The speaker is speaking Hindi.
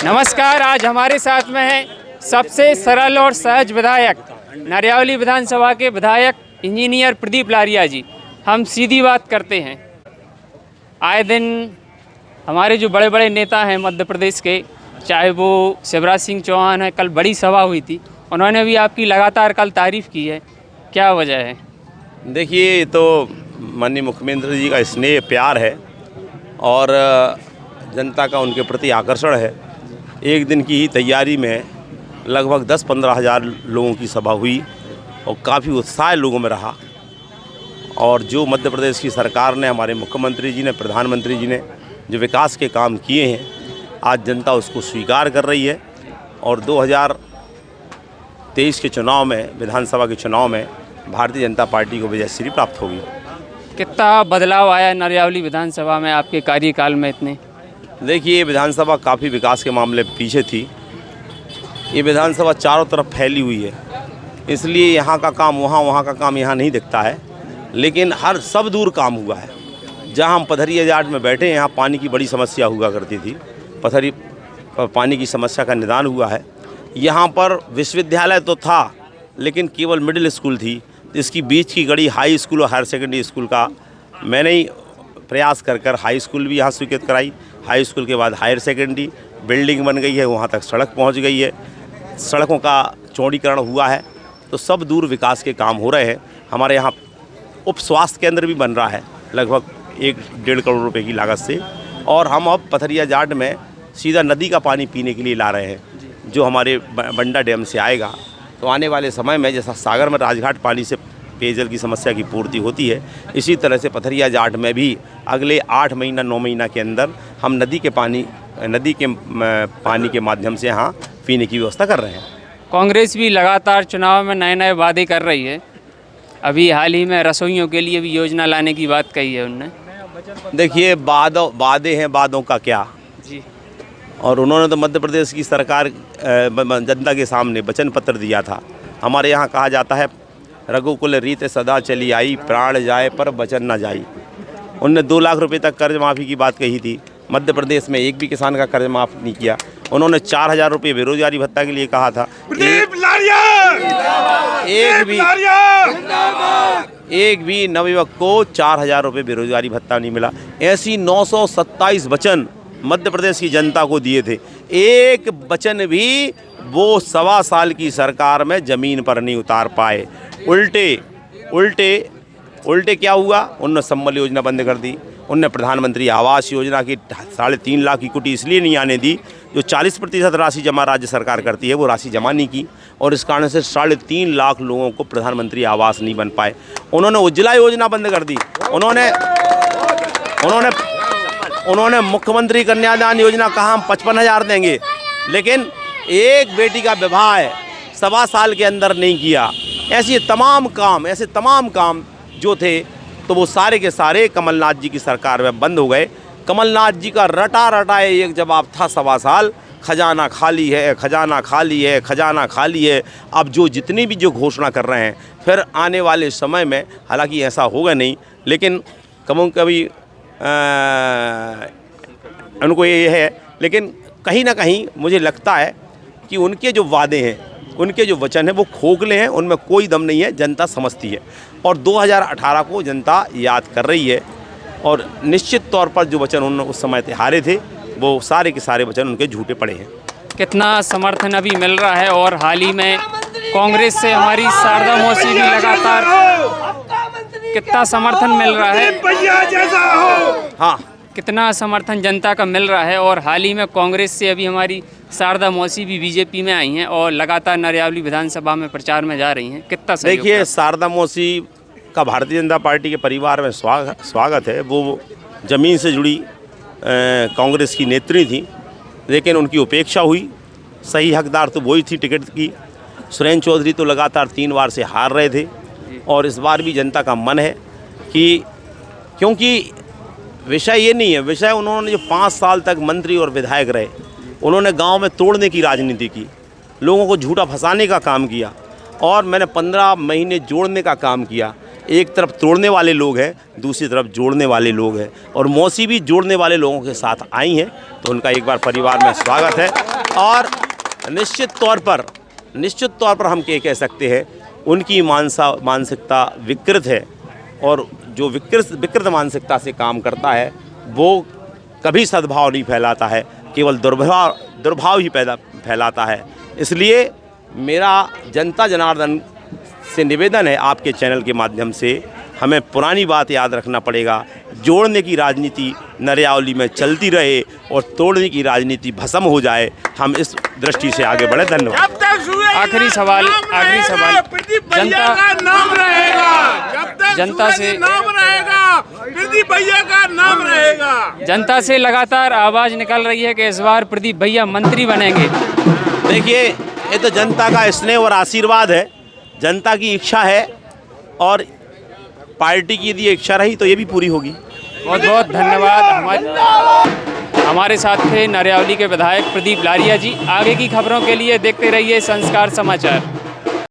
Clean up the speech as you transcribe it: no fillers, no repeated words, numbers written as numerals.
नमस्कार। आज हमारे साथ में है सबसे सरल और सहज विधायक, नरियावली विधानसभा के विधायक इंजीनियर प्रदीप लारिया जी। हम सीधी बात करते हैं। आए दिन हमारे जो बड़े बड़े नेता हैं मध्य प्रदेश के, चाहे वो शिवराज सिंह चौहान है, कल बड़ी सभा हुई थी, उन्होंने भी आपकी लगातार कल तारीफ़ की है, क्या वजह है? देखिए, ये तो माननीय मुख्यमंत्री जी का स्नेह प्यार है और जनता का उनके प्रति आकर्षण है। एक दिन की ही तैयारी में लगभग 10-15 हज़ार लोगों की सभा हुई और काफ़ी उत्साह लोगों में रहा। और जो मध्य प्रदेश की सरकार ने, हमारे मुख्यमंत्री जी ने, प्रधानमंत्री जी ने जो विकास के काम किए हैं, आज जनता उसको स्वीकार कर रही है। और 2023 के चुनाव में, विधानसभा के चुनाव में भारतीय जनता पार्टी को विजयश्री प्राप्त होगी। कितना बदलाव आया नरियावली विधानसभा में आपके कार्यकाल में? इतने देखिए, ये विधानसभा काफ़ी विकास के मामले पीछे थी। ये विधानसभा चारों तरफ फैली हुई है, इसलिए यहाँ का काम वहाँ, वहाँ का काम यहाँ नहीं दिखता है, लेकिन हर सब दूर काम हुआ है। जहाँ हम पथरिया जाट में बैठे हैं, यहाँ पानी की बड़ी समस्या हुआ करती थी। पानी की समस्या का निदान हुआ है। यहाँ पर विश्वविद्यालय तो था, लेकिन केवल मिडिल स्कूल थी। इसकी बीच की गड़ी हाई स्कूल और हायर सेकेंडरी स्कूल का मैंने ही प्रयास कर हाई स्कूल भी यहाँ स्वीकृत कराई। हाई स्कूल के बाद हायर सेकेंडरी बिल्डिंग बन गई है, वहाँ तक सड़क पहुँच गई है, सड़कों का चौड़ीकरण हुआ है। तो सब दूर विकास के काम हो रहे हैं। हमारे यहाँ उप स्वास्थ्य केंद्र भी बन रहा है लगभग 1-1.5 करोड़ रुपए की लागत से। और हम अब पथरिया जाट में सीधा नदी का पानी पीने के लिए ला रहे हैं, जो हमारे बंडा डैम से आएगा। तो आने वाले समय में जैसा सागर में राजघाट पानी से पेयजल की समस्या की पूर्ति होती है, इसी तरह से पथरिया जाट में भी अगले 8 महीना 9 महीना के अंदर हम नदी के पानी के माध्यम से यहाँ पीने की व्यवस्था कर रहे हैं। कांग्रेस भी लगातार चुनाव में नए नए वादे कर रही है। अभी हाल ही में रसोइयों के लिए भी योजना लाने की बात कही है उनने। देखिए, वादे हैं, वादों का क्या जी। और उन्होंने तो मध्य प्रदेश की सरकार जनता के सामने वचन पत्र दिया था। हमारे यहाँ कहा जाता है, रघुकुल रीत सदा चली आई, प्राण जाए पर वचन न जाई। उनने 2 लाख रुपए तक कर्ज माफ़ी की बात कही थी। मध्य प्रदेश में एक भी किसान का कर्ज माफ़ नहीं किया। उन्होंने 4000 रुपये बेरोजगारी भत्ता के लिए कहा था। एक भी नवयुवक को 4000 रुपये बेरोजगारी भत्ता नहीं मिला। ऐसी 927 वचन मध्य प्रदेश की जनता को दिए थे। एक वचन भी वो 1.25 साल की सरकार में ज़मीन पर नहीं उतार पाए। उल्टे क्या हुआ? उन्होंने संबल योजना बंद कर दी। उनने प्रधानमंत्री आवास योजना की 3.5 लाख की कुटी इसलिए नहीं आने दी, जो 40% राशि जमा राज्य सरकार करती है, वो राशि जमा नहीं की और इस कारण से 3.5 लाख लोगों को प्रधानमंत्री आवास नहीं बन पाए। उन्होंने उज्ज्वला योजना बंद कर दी। उन्होंने मुख्यमंत्री कन्यादान योजना कहा हम 55,000 देंगे, लेकिन एक बेटी का विवाह 1.25 साल के अंदर नहीं किया। ऐसे तमाम काम जो थे, तो वो सारे के सारे कमलनाथ जी की सरकार में बंद हो गए। कमलनाथ जी का रटा एक जवाब था 1.25 साल, खजाना खाली है, खजाना खाली है, खजाना खाली है। अब जो जितनी भी जो घोषणा कर रहे हैं, फिर आने वाले समय में, हालांकि ऐसा होगा नहीं, लेकिन कभी उनको ये है, लेकिन कहीं ना कहीं मुझे लगता है कि उनके जो वादे हैं, उनके जो वचन हैं, वो खोखले हैं, उनमें कोई दम नहीं है। जनता समझती है और 2018 को जनता याद कर रही है। और निश्चित तौर पर जो वचन उन्होंने उस समय हारे थे, वो सारे के सारे वचन उनके झूठे पड़े हैं। कितना समर्थन अभी मिल रहा है? और हाल ही में कांग्रेस से हमारी शारदा मौसी भी लगातार, कितना समर्थन मिल रहा है? हाँ, कितना समर्थन जनता का मिल रहा है? और हाल ही में कांग्रेस से अभी हमारी शारदा मौसी भी बीजेपी में आई हैं और लगातार नरियावली विधानसभा में प्रचार में जा रही हैं। कितना सहयोग? देखिए, शारदा मौसी का भारतीय जनता पार्टी के परिवार में स्वागत है। वो ज़मीन से जुड़ी कांग्रेस की नेत्री थी, लेकिन उनकी उपेक्षा हुई। सही हकदार तो वही थी टिकट की। सुरेंद्र चौधरी तो लगातार 3 बार से हार रहे थे और इस बार भी जनता का मन है कि, क्योंकि विषय ये नहीं है, विषय उन्होंने जो 5 साल तक मंत्री और विधायक रहे, उन्होंने गांव में तोड़ने की राजनीति की, लोगों को झूठा फंसाने का काम किया और मैंने 15 महीने जोड़ने का काम किया। एक तरफ तोड़ने वाले लोग हैं, दूसरी तरफ जोड़ने वाले लोग हैं और मौसी भी जोड़ने वाले लोगों के साथ आई हैं, तो उनका एक बार परिवार में स्वागत है। और निश्चित तौर पर हम कह सकते हैं उनकी मानसिकता विकृत है, और जो विकृत मानसिकता से काम करता है वो कभी सद्भाव नहीं फैलाता है, केवल दुर्भाव ही फैलाता है। इसलिए मेरा जनता जनार्दन से निवेदन है, आपके चैनल के माध्यम से हमें पुरानी बात याद रखना पड़ेगा। जोड़ने की राजनीति नरियावली में चलती रहे और तोड़ने की राजनीति भस्म हो जाए। हम इस दृष्टि से आगे बढ़े। धन्यवाद। आखिरी सवाल जनता का नाम रहेगा, जब तक जनता से नाम रहेगा, प्रदीप भैया का नाम रहेगा। जनता से लगातार आवाज़ निकल रही है कि इस बार प्रदीप भैया मंत्री बनेंगे। देखिए, ये तो जनता का स्नेह और आशीर्वाद है, जनता की इच्छा है, और पार्टी की यदि इच्छा रही तो ये भी पूरी होगी। बहुत बहुत धन्यवाद। हमारे साथ थे नरियावली के विधायक प्रदीप लारिया जी। आगे की खबरों के लिए देखते रहिए संस्कार समाचार।